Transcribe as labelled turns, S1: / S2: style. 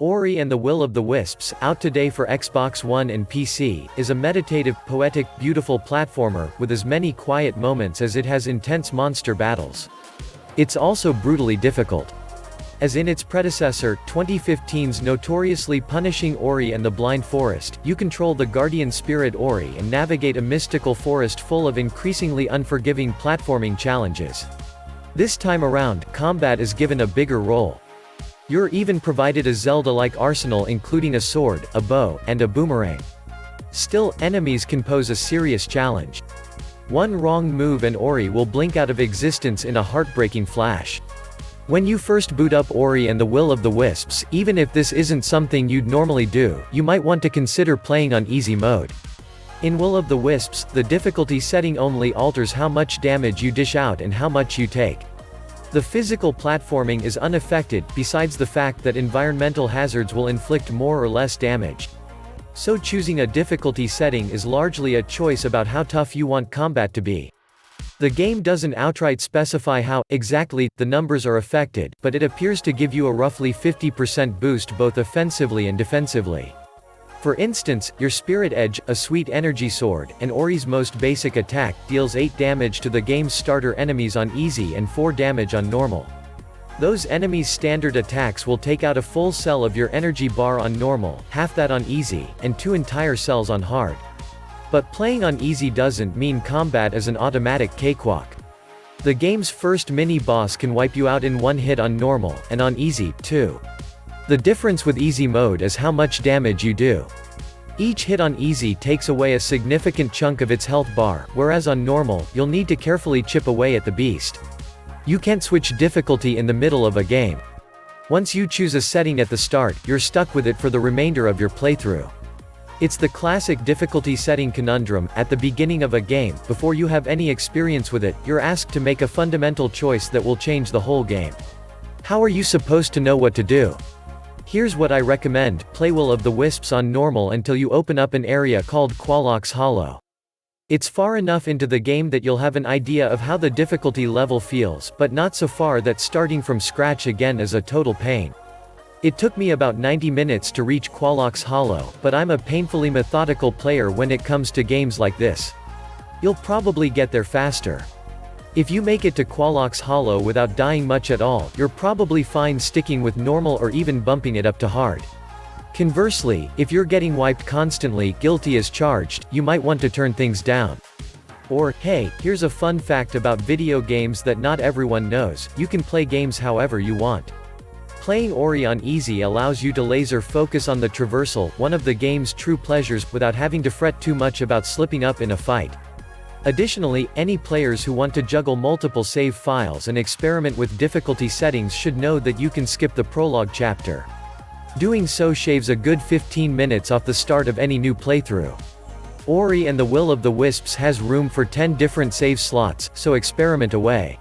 S1: Ori and the Will of the Wisps, out today for Xbox One and PC, is a meditative, poetic, beautiful platformer, with as many quiet moments as it has intense monster battles. It's also brutally difficult. As in its predecessor, 2015's notoriously punishing Ori and the Blind Forest, you control the guardian spirit Ori and navigate a mystical forest full of increasingly unforgiving platforming challenges. This time around, combat is given a bigger role. You're even provided a Zelda-like arsenal including a sword, a bow, and a boomerang. Still, enemies can pose a serious challenge. One wrong move and Ori will blink out of existence in a heartbreaking flash. When you first boot up Ori and the Will of the Wisps, even if this isn't something you'd normally do, you might want to consider playing on easy mode. In Will of the Wisps, the difficulty setting only alters how much damage you dish out and how much you take. The physical platforming is unaffected, besides the fact that environmental hazards will inflict more or less damage. So choosing a difficulty setting is largely a choice about how tough you want combat to be. The game doesn't outright specify how, exactly, the numbers are affected, but it appears to give you a roughly 50% boost both offensively and defensively. For instance, your Spirit Edge, a sweet energy sword, and Ori's most basic attack, deals 8 damage to the game's starter enemies on easy and 4 damage on normal. Those enemies' standard attacks will take out a full cell of your energy bar on normal, half that on easy, and 2 entire cells on hard. But playing on easy doesn't mean combat is an automatic cakewalk. The game's first mini-boss can wipe you out in one hit on normal, and on easy, too. The difference with easy mode is how much damage you do. Each hit on easy takes away a significant chunk of its health bar, whereas on normal, you'll need to carefully chip away at the beast. You can't switch difficulty in the middle of a game. Once you choose a setting at the start, you're stuck with it for the remainder of your playthrough. It's the classic difficulty setting conundrum. At the beginning of a game, before you have any experience with it, you're asked to make a fundamental choice that will change the whole game. How are you supposed to know what to do? Here's what I recommend: play Will of the Wisps on normal until you open up an area called Colossus Hollow. It's far enough into the game that you'll have an idea of how the difficulty level feels, but not so far that starting from scratch again is a total pain. It took me about 90 minutes to reach Colossus Hollow, but I'm a painfully methodical player when it comes to games like this. You'll probably get there faster. If you make it to Colossus Hollow without dying much at all, you're probably fine sticking with normal or even bumping it up to hard. Conversely, if you're getting wiped constantly, guilty as charged, you might want to turn things down. Or, hey, here's a fun fact about video games that not everyone knows: you can play games however you want. Playing Ori on easy allows you to laser focus on the traversal, one of the game's true pleasures, without having to fret too much about slipping up in a fight. Additionally, any players who want to juggle multiple save files and experiment with difficulty settings should know that you can skip the prologue chapter. Doing so shaves a good 15 minutes off the start of any new playthrough. Ori and the Will of the Wisps has room for 10 different save slots, so experiment away.